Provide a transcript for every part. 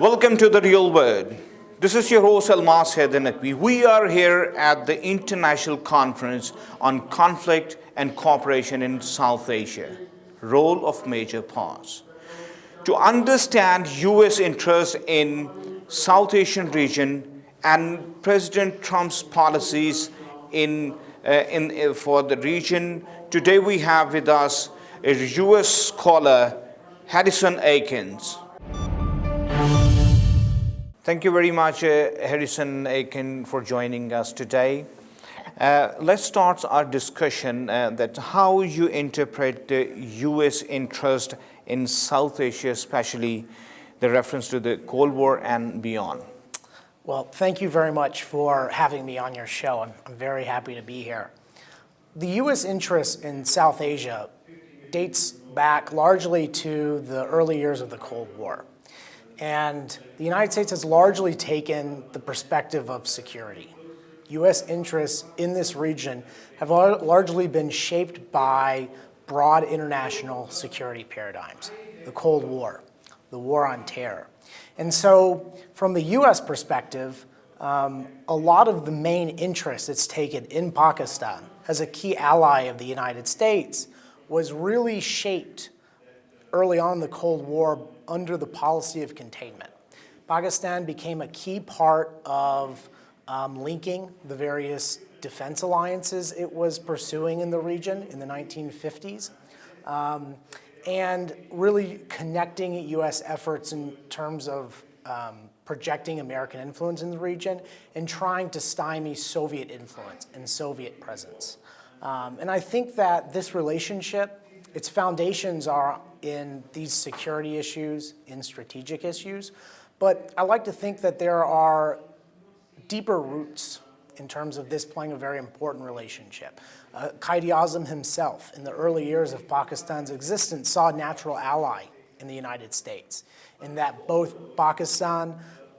Welcome to the real world. This is your host Almas, Haider, Naqvi. We are here at the International Conference on Conflict and Cooperation in South Asia, Role of Major Powers. To understand U.S. interest in South Asian region and President Trump's policies for the region, today we have with us a U.S. scholar, Harrison Akins. Thank you very much, Harrison Akins, for joining us today. Let's start our discussion that how you interpret the U.S. interest in South Asia, especially the reference to the Cold War and beyond. Well, thank you very much for having me on your show. I'm very happy to be here. The U.S. interest in South Asia dates back largely to the early years of the Cold War. And the United States has largely taken the perspective of security. U.S. interests in this region have largely been shaped by broad international security paradigms, the Cold War, the War on Terror. And so from the U.S. perspective, a lot of the main interest it's taken in Pakistan as a key ally of the United States was really shaped early on in the Cold War under the policy of containment. Pakistan became a key part of linking the various defense alliances it was pursuing in the region in the 1950s, and really connecting U.S. efforts in terms of projecting American influence in the region and trying to stymie Soviet influence and Soviet presence. And I think that this relationship, its foundations are in these security issues, in strategic issues, but I like to think that there are deeper roots in terms of this playing a very important relationship. Quaid-e-Azam himself, in the early years of Pakistan's existence, saw a natural ally in the United States, in that both Pakistan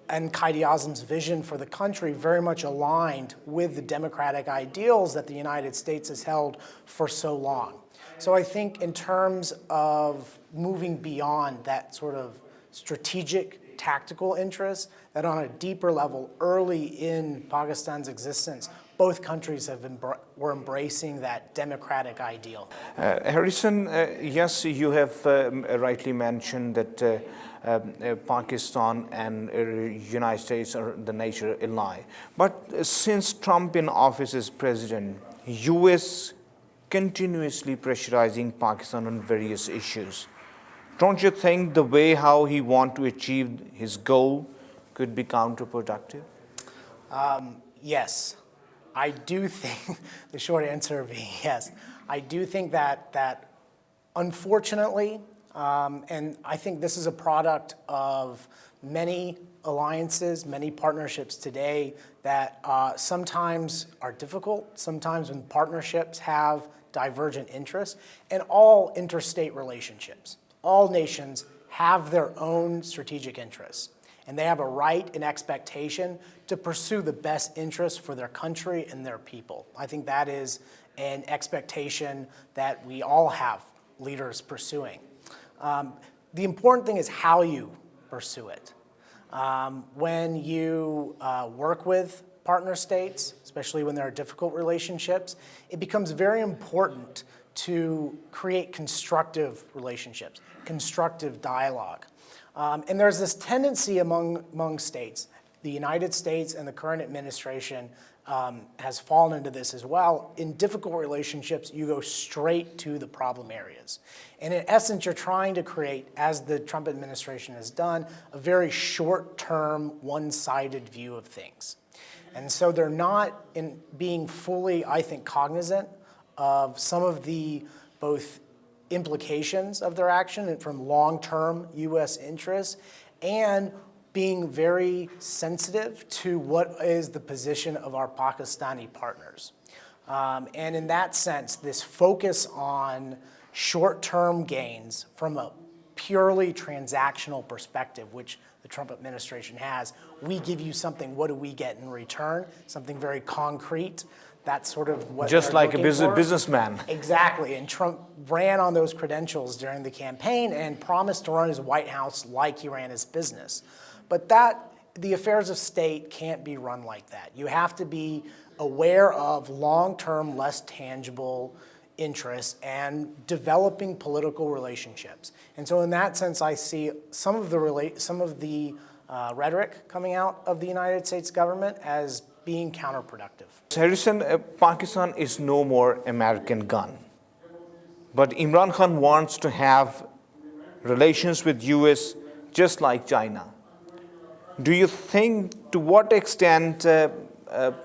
and Quaid-e-Azam's vision for the country very much aligned with the democratic ideals that the United States has held for so long. So I think in terms of moving beyond that sort of strategic, tactical interest, that on a deeper level, early in Pakistan's existence, both countries were embracing that democratic ideal. Harrison, yes, you have rightly mentioned that Pakistan and United States are the nature ally. But since Trump in office as president, U.S. continuously pressurizing Pakistan on various issues. Don't you think the way how he wants to achieve his goal could be counterproductive? Yes, I do think, the short answer being yes. I do think that unfortunately, and I think this is a product of many alliances, many partnerships today that sometimes are difficult, sometimes when partnerships have divergent interests, and all interstate relationships. All nations have their own strategic interests, and they have a right and expectation to pursue the best interests for their country and their people. I think that is an expectation that we all have leaders pursuing. The important thing is how you pursue it. When you work with partner states, especially when there are difficult relationships, it becomes very important to create constructive relationships, constructive dialogue. And there's this tendency among states, the United States and the current administration has fallen into this as well. In difficult relationships, you go straight to the problem areas. And in essence, you're trying to create, as the Trump administration has done, a very short-term, one-sided view of things. And so they're not being fully, I think, cognizant of some of the both implications of their action and from long-term U.S. interests, and being very sensitive to what is the position of our Pakistani partners. And in that sense, this focus on short-term gains from a purely transactional perspective, which the Trump administration has, we give you something, what do we get in return? Something very concrete. That's sort of what just like a for. businessman. Exactly, and Trump ran on those credentials during the campaign and promised to run his White House like he ran his business. But the affairs of state can't be run like that. You have to be aware of long-term, less tangible interests and developing political relationships. And so in that sense, I see some of the rhetoric coming out of the United States government as being counterproductive. Harrison, Pakistan is no more American gun. But Imran Khan wants to have relations with US just like China. Do you think to what extent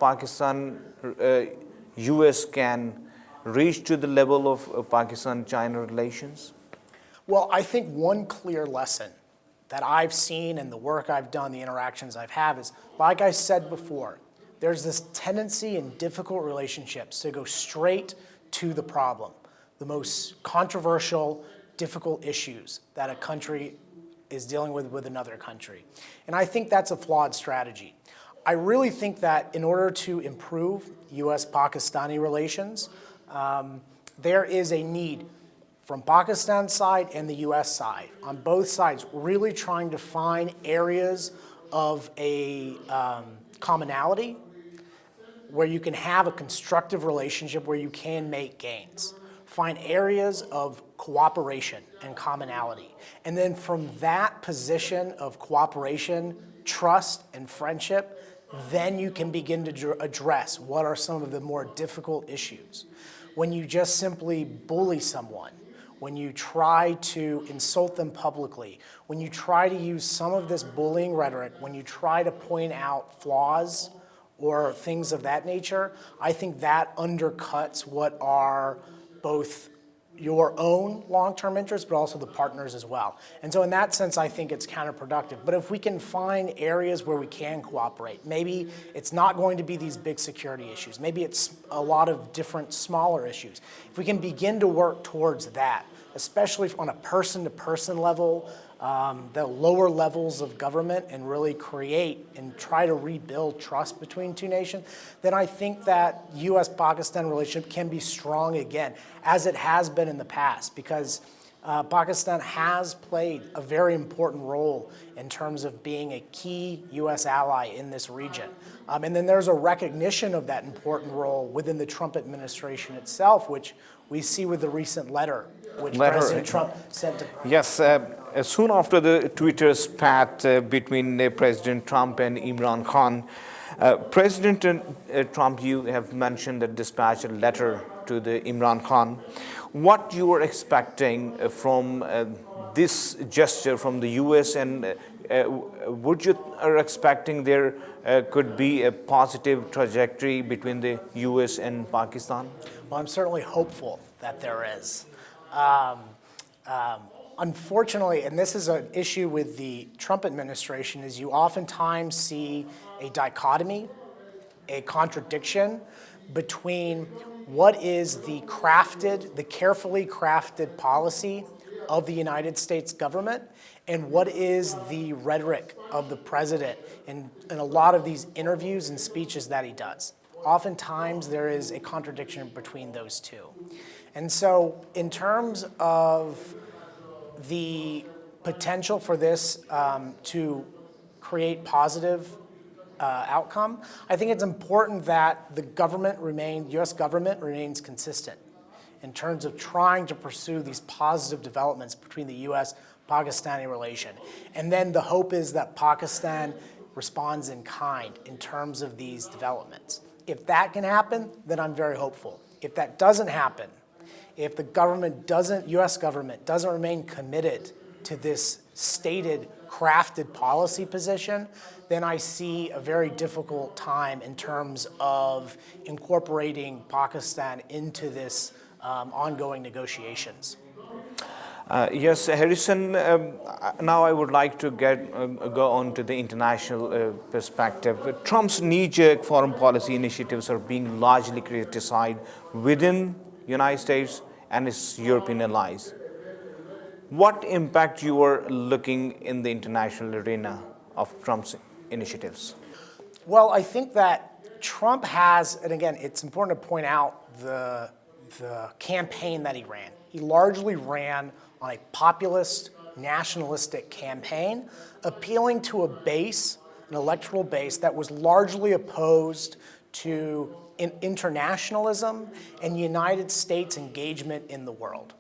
Pakistan, US can reach to the level of Pakistan-China relations? Well, I think one clear lesson that I've seen in the work I've done, the interactions I've had is, like I said before, there's this tendency in difficult relationships to go straight to the problem, the most controversial, difficult issues that a country is dealing with another country. And I think that's a flawed strategy. I really think that in order to improve US-Pakistani relations, there is a need from Pakistan's side and the US side, on both sides, really trying to find areas of a commonality where you can have a constructive relationship where you can make gains. Find areas of cooperation and commonality. And then from that position of cooperation, trust, and friendship, then you can begin to address what are some of the more difficult issues. When you just simply bully someone, when you try to insult them publicly, when you try to use some of this bullying rhetoric, when you try to point out flaws or things of that nature, I think that undercuts what are both your own long-term interests, but also the partners as well. And so in that sense, I think it's counterproductive. But if we can find areas where we can cooperate, maybe it's not going to be these big security issues. Maybe it's a lot of different smaller issues. If we can begin to work towards that, especially on a person-to-person level, the lower levels of government, and really create and try to rebuild trust between two nations, then I think that US-Pakistan relationship can be strong again, as it has been in the past, because Pakistan has played a very important role in terms of being a key US ally in this region. And then there's a recognition of that important role within the Trump administration itself, which we see with the recent letter which President Trump sent to... Yes, soon after the Twitter spat between President Trump and Imran Khan, President Trump, you have mentioned that dispatched a letter to the Imran Khan. What you are expecting from this gesture from the US, and would you are expecting there could be a positive trajectory between the US and Pakistan? Well, I'm certainly hopeful that there is. Unfortunately, and this is an issue with the Trump administration, is you oftentimes see a dichotomy, a contradiction between what is the carefully crafted policy of the United States government and what is the rhetoric of the president in a lot of these interviews and speeches that he does. Oftentimes there is a contradiction between those two. And so in terms of the potential for this to create positive outcome, I think it's important that the US government remains consistent in terms of trying to pursue these positive developments between the US-Pakistani relation. And then the hope is that Pakistan responds in kind in terms of these developments. If that can happen, then I'm very hopeful. If that doesn't happen, if the US government doesn't remain committed to this stated, crafted policy position, then I see a very difficult time in terms of incorporating Pakistan into this ongoing negotiations. Yes, Harrison, now I would like to go on to the international perspective. Trump's knee-jerk foreign policy initiatives are being largely criticized within the United States and its European allies. What impact you are looking in the international arena of Trump's initiatives? Well, I think that Trump has, and again, it's important to point out the campaign that he ran. He largely ran on a populist, nationalistic campaign, appealing to a base, an electoral base that was largely opposed to internationalism and United States engagement in the world.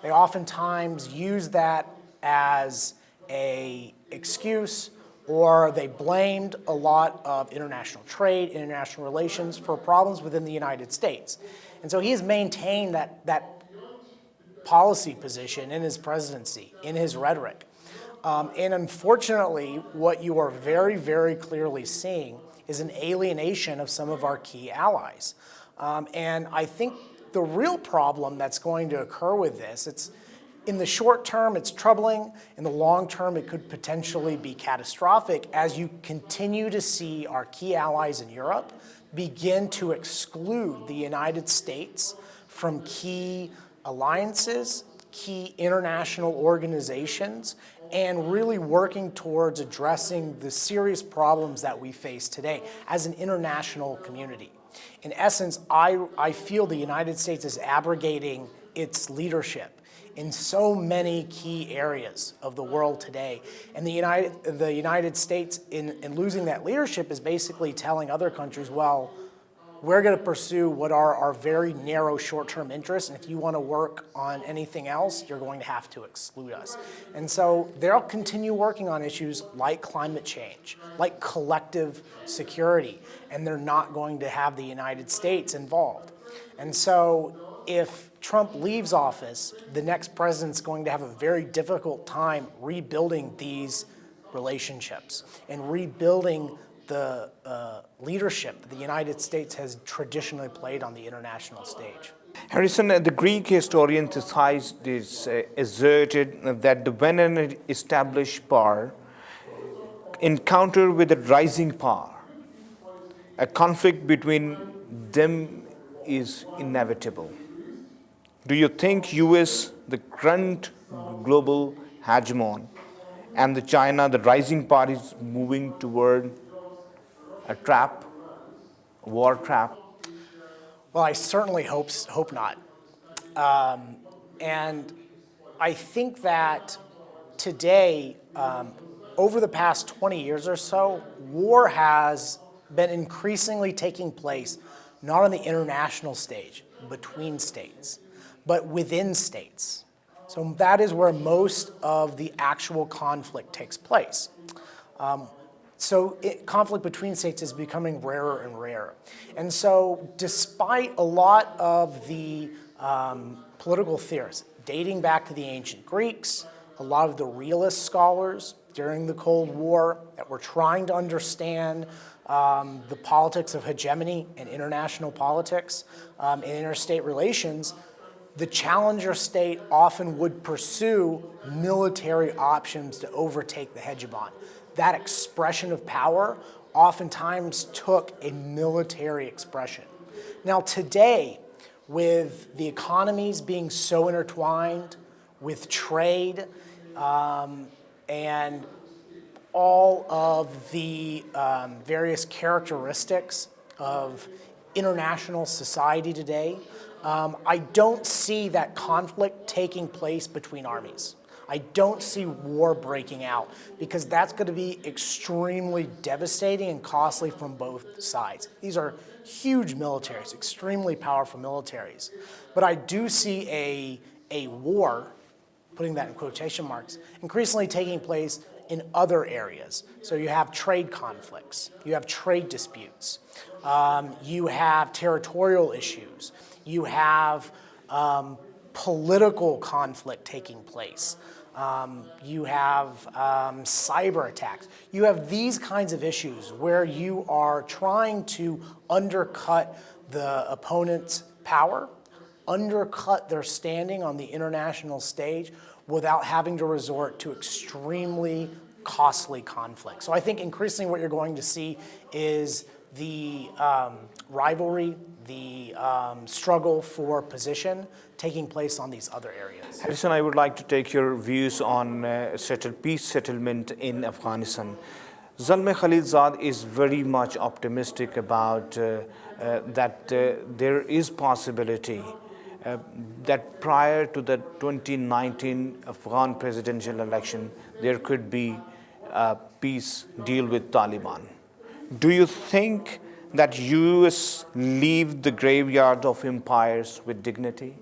They oftentimes use that as an excuse, or they blamed a lot of international trade, international relations for problems within the United States. And so he has maintained that policy position in his presidency, in his rhetoric. And unfortunately, what you are very, very clearly seeing is an alienation of some of our key allies. And I think the real problem that's going to occur with this, it's in the short term, it's troubling. In the long term, it could potentially be catastrophic as you continue to see our key allies in Europe begin to exclude the United States from key alliances, key international organizations, and really working towards addressing the serious problems that we face today as an international community. In essence, I feel the United States is abrogating its leadership in so many key areas of the world today. And the United States, in losing that leadership, is basically telling other countries, well, we're going to pursue what are our very narrow short-term interests, and if you want to work on anything else, you're going to have to exclude us. And so they'll continue working on issues like climate change, like collective security, and they're not going to have the United States involved. And so if Trump leaves office, the next president's going to have a very difficult time rebuilding these relationships and rebuilding the leadership that the United States has traditionally played on the international stage. Harrison, the Greek historian Thucydides asserted that when an established power encounter with a rising power, a conflict between them is inevitable. Do you think US, the current global hegemon, and the China, the rising power, is moving toward a trap, a war trap? Well, I certainly hope not. And I think that today, over the past 20 years or so, war has been increasingly taking place not on the international stage, between states, but within states. So that is where most of the actual conflict takes place. Conflict between states is becoming rarer and rarer. And so despite a lot of the political theorists dating back to the ancient Greeks, a lot of the realist scholars during the Cold War that were trying to understand the politics of hegemony and international politics and interstate relations, the challenger state often would pursue military options to overtake the hegemon. That expression of power oftentimes took a military expression. Now today, with the economies being so intertwined, with trade, and all of the various characteristics of international society today, I don't see that conflict taking place between armies. I don't see war breaking out because that's going to be extremely devastating and costly from both sides. These are huge militaries, extremely powerful militaries. But I do see a war, putting that in quotation marks, increasingly taking place in other areas. So you have trade conflicts, you have trade disputes, you have territorial issues, you have political conflict taking place. You have cyber attacks. You have these kinds of issues where you are trying to undercut the opponent's power, undercut their standing on the international stage without having to resort to extremely costly conflict. So I think increasingly what you're going to see is the rivalry, the struggle for position taking place on these other areas. Harrison, I would like to take your views on peace settlement in Afghanistan. Zalmay Khalilzad is very much optimistic about that there is possibility that prior to the 2019 Afghan presidential election, there could be a peace deal with Taliban. Do you think that US leave the graveyard of empires with dignity?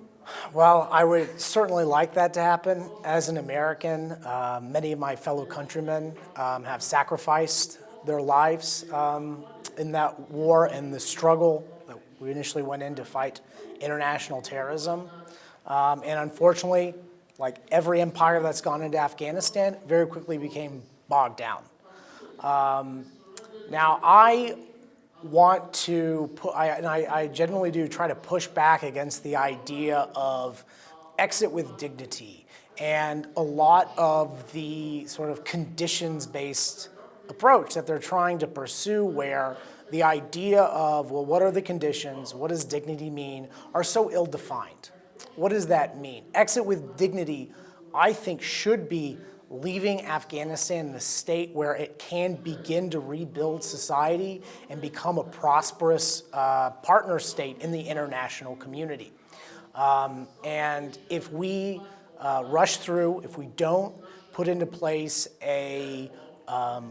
Well, I would certainly like that to happen. As an American, many of my fellow countrymen have sacrificed their lives in that war and the struggle that we initially went in to fight international terrorism. And unfortunately, like every empire that's gone into Afghanistan, very quickly became bogged down. Now, I want to put, I generally do try to push back against the idea of exit with dignity and a lot of the sort of conditions-based approach that they're trying to pursue, where the idea of, well, what are the conditions, what does dignity mean, are so ill-defined. What does that mean? Exit with dignity, I think, should be leaving Afghanistan in a state where it can begin to rebuild society and become a prosperous partner state in the international community. And if we rush through, if we don't put into place a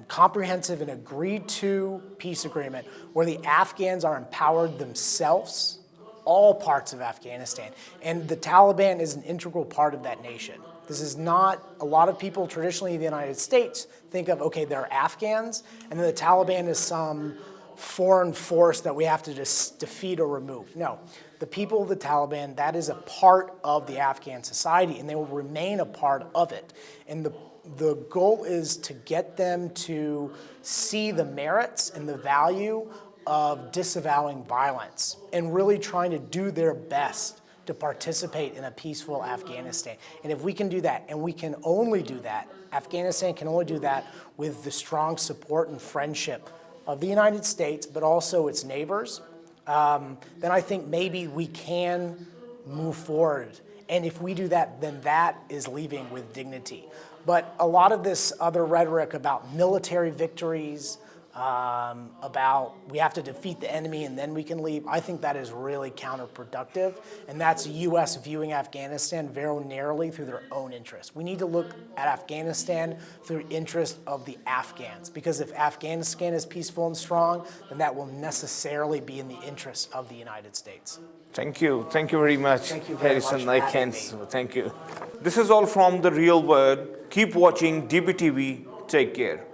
comprehensive and agreed to peace agreement where the Afghans are empowered themselves, all parts of Afghanistan, and the Taliban is an integral part of that nation. This is not, a lot of people traditionally in the United States think of, okay, they're Afghans, and then the Taliban is some foreign force that we have to just defeat or remove. No, the people of the Taliban, that is a part of the Afghan society, and they will remain a part of it. And the goal is to get them to see the merits and the value of disavowing violence and really trying to do their best to participate in a peaceful Afghanistan. And if we can do that, and we can only do that, Afghanistan can only do that with the strong support and friendship of the United States, but also its neighbors, then I think maybe we can move forward. And if we do that, then that is leaving with dignity. But a lot of this other rhetoric about military victories, about we have to defeat the enemy and then we can leave, I think that is really counterproductive, and that's the U.S. viewing Afghanistan very narrowly through their own interests. We need to look at Afghanistan through the interest of the Afghans, because if Afghanistan is peaceful and strong, then that will necessarily be in the interest of the United States. Thank you. Thank you very much, Thank you very Harrison much for having Akins. me. Thank you. This is all from the real world. Keep watching DBTV. Take care.